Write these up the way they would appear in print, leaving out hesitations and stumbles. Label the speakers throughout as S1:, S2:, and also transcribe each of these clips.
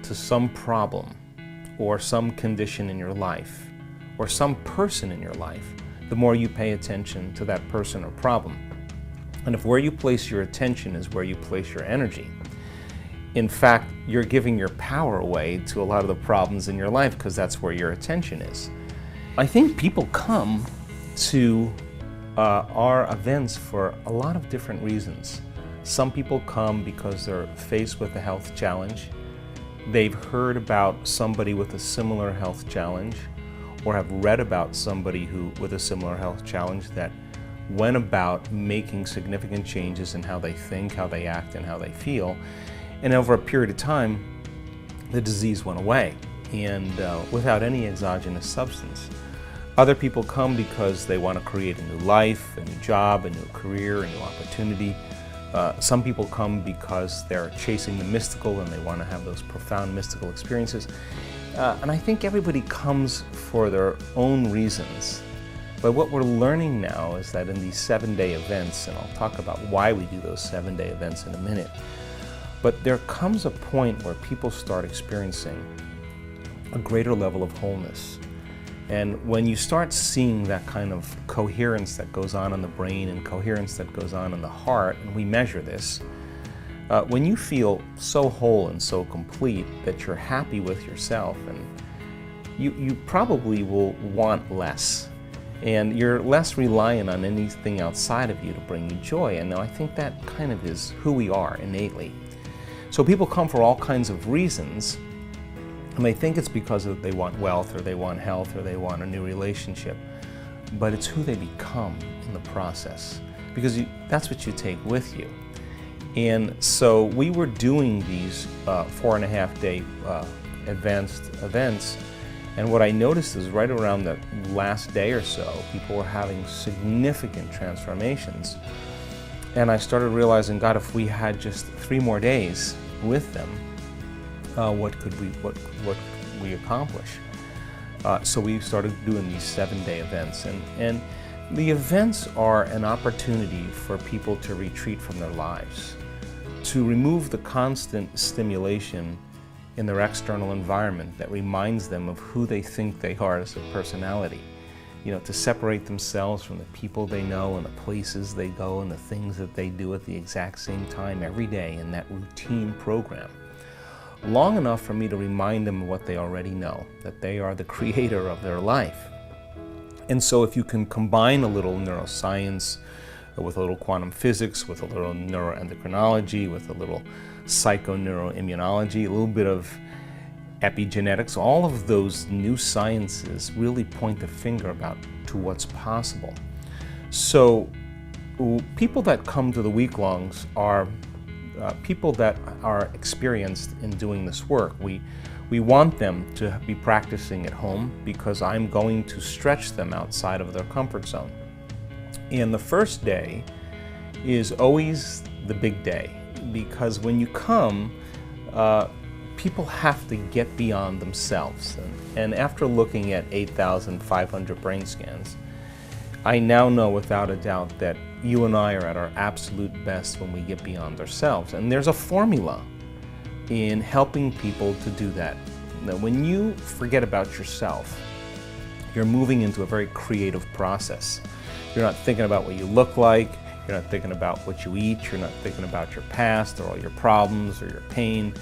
S1: to some problem or some condition in your life or some person in your life, the more you pay attention to that person or problem. And if where you place your attention is where you place your energy, in fact, you're giving your power away to a lot of the problems in your life because that's where your attention is. I think people come to our events for a lot of different reasons. Some people come because they're faced with a health challenge. They've heard about somebody with a similar health challenge or have read about somebody with a similar health challenge that went about making significant changes in how they think, how they act, and how they feel. And over a period of time, the disease went away, and without any exogenous substance. Other people come because they want to create a new life, a new job, a new career, a new opportunity. Some people come because they're chasing the mystical and they want to have those profound mystical experiences. And I think everybody comes for their own reasons. But what we're learning now is that in these 7-day events, and I'll talk about why we do those 7-day events in a minute, but there comes a point where people start experiencing a greater level of wholeness. And when you start seeing that kind of coherence that goes on in the brain and coherence that goes on in the heart, and we measure this, when you feel so whole and so complete that you're happy with yourself, and you probably will want less. And you're less reliant on anything outside of you to bring you joy. And I think that kind of is who we are innately. So people come for all kinds of reasons, and they think it's because they want wealth or they want health or they want a new relationship. But it's who they become in the process, because that's what you take with you. And so we were doing these 4.5-day events, and what I noticed is right around the last day or so, people were having significant transformations. And I started realizing, God, if we had just 3 more days with them, what could we accomplish? So we started doing these 7-day events, and the events are an opportunity for people to retreat from their lives, to remove the constant stimulation in their external environment that reminds them of who they think they are as a personality. To separate themselves from the people they know and the places they go and the things that they do at the exact same time every day in that routine program. Long enough for me to remind them of what they already know, that they are the creator of their life. And so if you can combine a little neuroscience with a little quantum physics, with a little neuroendocrinology, with a little psychoneuroimmunology, a little bit of epigenetics, all of those new sciences really point the finger to what's possible. So people that come to the week-longs are people that are experienced in doing this work. We want them to be practicing at home because I'm going to stretch them outside of their comfort zone. And the first day is always the big day, because when you come, people have to get beyond themselves. And after looking at 8,500 brain scans, I now know without a doubt that you and I are at our absolute best when we get beyond ourselves. And there's a formula in helping people to do that. Now, when you forget about yourself, you're moving into a very creative process. You're not thinking about what you look like, you're not thinking about what you eat, you're not thinking about your past or all your problems or your pain,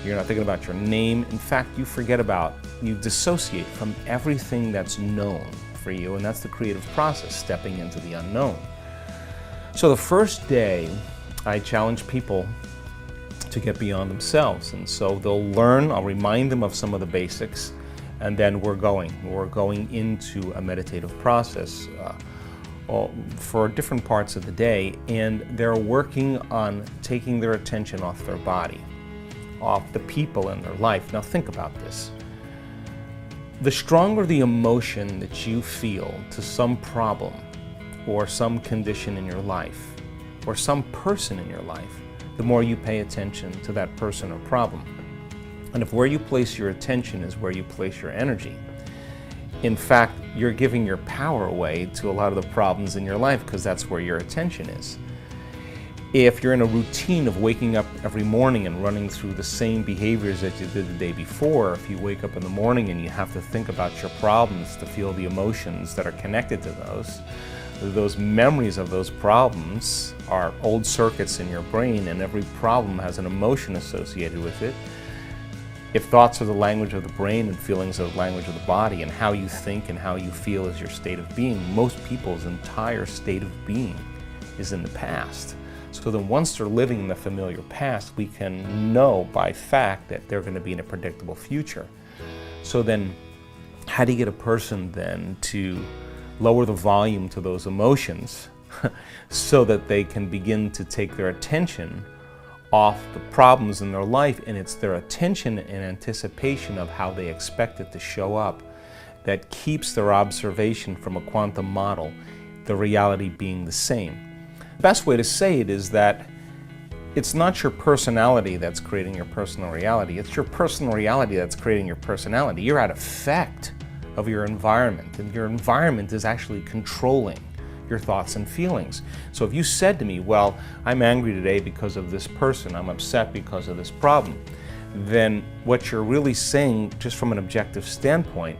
S1: you're not thinking about your name. In fact, you dissociate from everything that's known for you, and that's the creative process, stepping into the unknown. So the first day, I challenge people to get beyond themselves, and so they'll learn, I'll remind them of some of the basics, and then we're going into a meditative process for different parts of the day, and they're working on taking their attention off their body, off the people in their life. Now think about this. The stronger the emotion that you feel to some problem or some condition in your life or some person in your life, the more you pay attention to that person or problem. And if where you place your attention is where you place your energy, in fact, you're giving your power away to a lot of the problems in your life because that's where your attention is. If you're in a routine of waking up every morning and running through the same behaviors that you did the day before, if you wake up in the morning and you have to think about your problems to feel the emotions that are connected to those memories of those problems are old circuits in your brain, and every problem has an emotion associated with it. If thoughts are the language of the brain and feelings are the language of the body, and how you think and how you feel is your state of being, most people's entire state of being is in the past. So then once they're living in the familiar past, we can know by fact that they're going to be in a predictable future. So then how do you get a person then to lower the volume to those emotions so that they can begin to take their attention off the problems in their life, and it's their attention and anticipation of how they expect it to show up that keeps their observation from a quantum model, the reality being the same. The best way to say it is that it's not your personality that's creating your personal reality, it's your personal reality that's creating your personality. You're at effect of your environment, and your environment is actually controlling your thoughts and feelings. So if you said to me, well, I'm angry today because of this person, I'm upset because of this problem, then what you're really saying, just from an objective standpoint,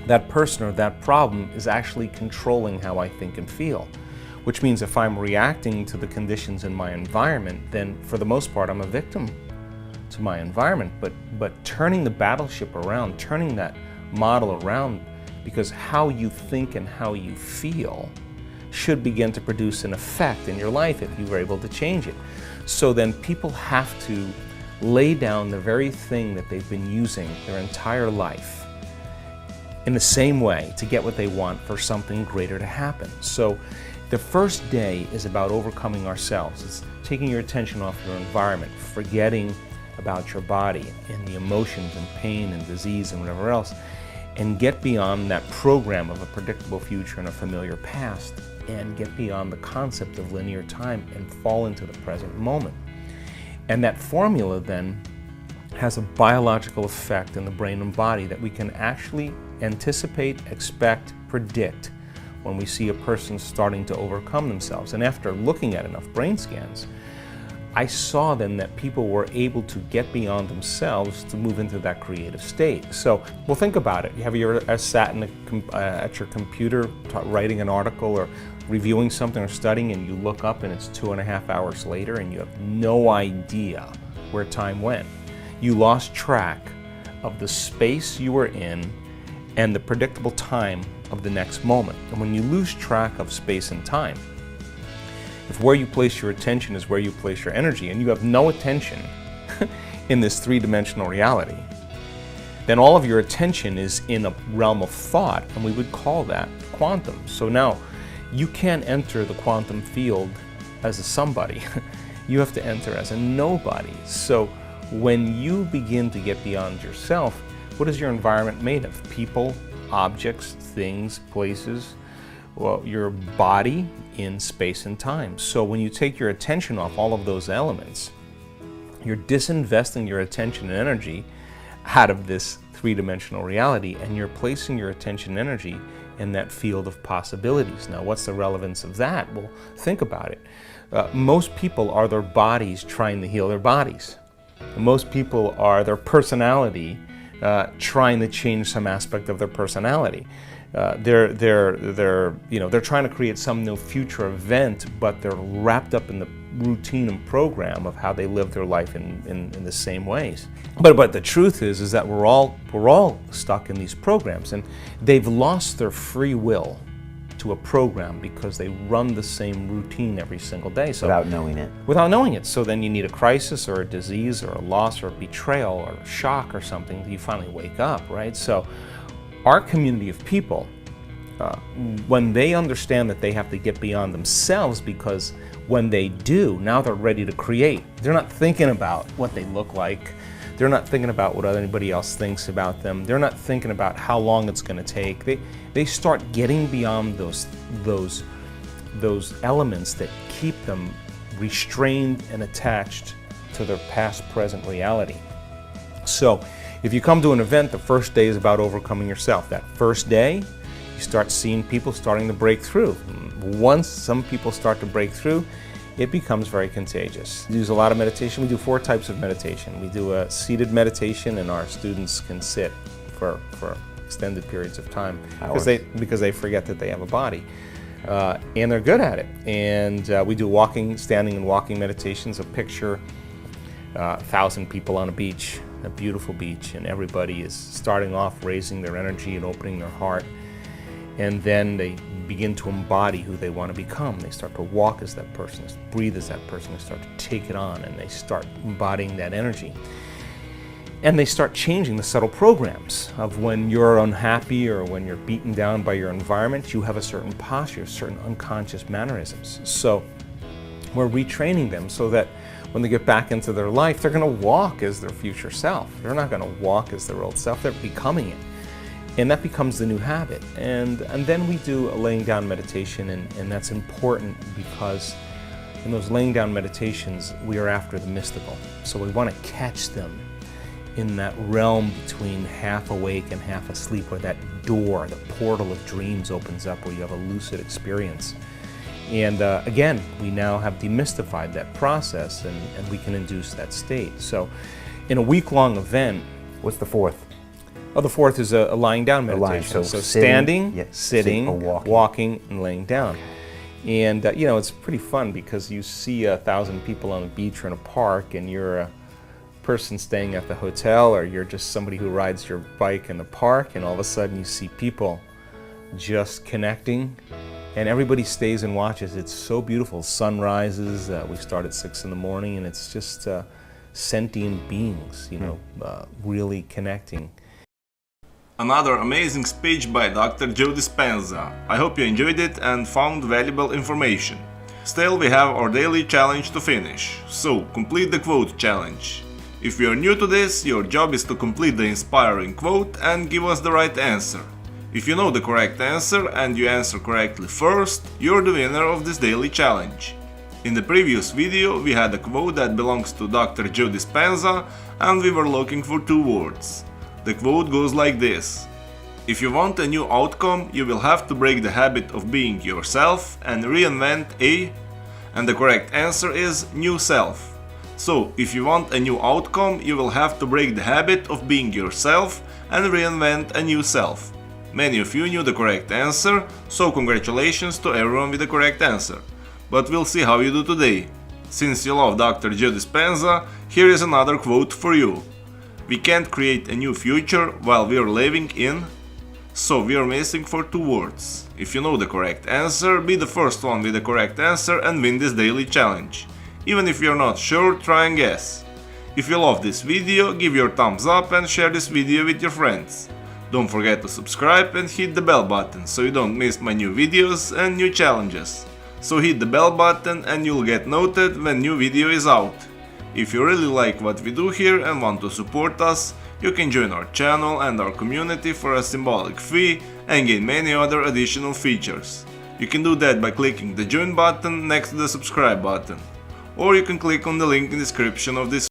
S1: that person or that problem is actually controlling how I think and feel. Which means if I'm reacting to the conditions in my environment, then for the most part I'm a victim to my environment. But turning the battleship around, turning that model around, because how you think and how you feel should begin to produce an effect in your life if you were able to change it. So then people have to lay down the very thing that they've been using their entire life in the same way to get what they want for something greater to happen. So the first day is about overcoming ourselves. It's taking your attention off your environment, forgetting about your body and the emotions and pain and disease and whatever else, and get beyond that program of a predictable future and a familiar past, and get beyond the concept of linear time and fall into the present moment. And that formula then has a biological effect in the brain and body that we can actually anticipate, expect, predict when we see a person starting to overcome themselves. And after looking at enough brain scans, I saw then that people were able to get beyond themselves to move into that creative state. So, well, think about it. Have you ever sat at your computer writing an article or reviewing something or studying, and you look up and it's 2.5 hours later and you have no idea where time went? You lost track of the space you were in and the predictable time of the next moment. And when you lose track of space and time, if where you place your attention is where you place your energy, and you have no attention in this three-dimensional reality, then all of your attention is in a realm of thought, and we would call that quantum. So now you can't enter the quantum field as a somebody. You have to enter as a nobody. So when you begin to get beyond yourself, what is your environment made of? People, objects, things, places, well, your body in space and time. So when you take your attention off all of those elements, you're disinvesting your attention and energy out of this three-dimensional reality, and you're placing your attention and energy in that field of possibilities. Now, what's the relevance of that? Well, think about it. Most people are their bodies trying to heal their bodies. Most people are their personality trying to change some aspect of their personality. They're trying to create some new future event, but they're wrapped up in the routine and program of how they live their life in the same ways. But the truth is that we're all stuck in these programs, and they've lost their free will to a program because they run the same routine every single day. So
S2: without knowing it.
S1: Without knowing it. So then you need a crisis or a disease or a loss or a betrayal or a shock or something till you finally wake up, right? So our community of people, when they understand that they have to get beyond themselves, because when they do, now they're ready to create. They're not thinking about what they look like. They're not thinking about what anybody else thinks about them. They're not thinking about how long it's going to take. They start getting beyond those elements that keep them restrained and attached to their past, present reality. So if you come to an event, the first day is about overcoming yourself. That first day, you start seeing people starting to break through. Once some people start to break through, it becomes very contagious. We use a lot of meditation. We do 4 types of meditation. We do a seated meditation, and our students can sit for extended periods of time because they forget that they have a body. And they're good at it. And we do walking, standing and walking meditations. A picture 1,000 people on a beach, a beautiful beach, and everybody is starting off raising their energy and opening their heart. And then they begin to embody who they want to become. They start to walk as that person, breathe as that person, they start to take it on, and they start embodying that energy. And they start changing the subtle programs of when you're unhappy or when you're beaten down by your environment, you have a certain posture, certain unconscious mannerisms. So we're retraining them so that when they get back into their life, they're going to walk as their future self. They're not going to walk as their old self, they're becoming it. And that becomes the new habit. And then we do a laying down meditation, and that's important because in those laying down meditations, we are after the mystical. So we want to catch them in that realm between half awake and half asleep, where that door, the portal of dreams opens up, where you have a lucid experience. And again, we now have demystified that process, and we can induce that state. So in a week-long event...
S2: What's the 4th?
S1: Oh, the 4th is a lying down meditation. So standing, sitting, walking, and laying down. And you know, it's pretty fun because you see 1,000 people on the beach or in a park, and you're a person staying at the hotel, or you're just somebody who rides your bike in the park, and all of a sudden you see people just connecting, and everybody stays and watches. It's so beautiful. Sun rises, we start at 6 in the morning, and it's just sentient beings, you know, really connecting.
S3: Another amazing speech by Dr. Joe Dispenza. I hope you enjoyed it and found valuable information. Still, we have our daily challenge to finish, so complete the quote challenge. If you are new to this, your job is to complete the inspiring quote and give us the right answer. If you know the correct answer and you answer correctly first, you're the winner of this daily challenge. In the previous video we had a quote that belongs to Dr. Joe Dispenza, and we were looking for 2 words. The quote goes like this: if you want a new outcome, you will have to break the habit of being yourself and reinvent a... and the correct answer is new self. So, if you want a new outcome, you will have to break the habit of being yourself and reinvent a new self. Many of you knew the correct answer, so congratulations to everyone with the correct answer. But we'll see how you do today. Since you love Dr. Joe Dispenza, here is another quote for you. We can't create a new future while we are living in... So we are missing for 2 words. If you know the correct answer, be the first one with the correct answer and win this daily challenge. Even if you're not sure, try and guess. If you love this video, give your thumbs up and share this video with your friends. Don't forget to subscribe and hit the bell button so you don't miss my new videos and new challenges. So hit the bell button and you'll get noted when new video is out. If you really like what we do here and want to support us, you can join our channel and our community for a symbolic fee and gain many other additional features. You can do that by clicking the join button next to the subscribe button, or you can click on the link in the description of this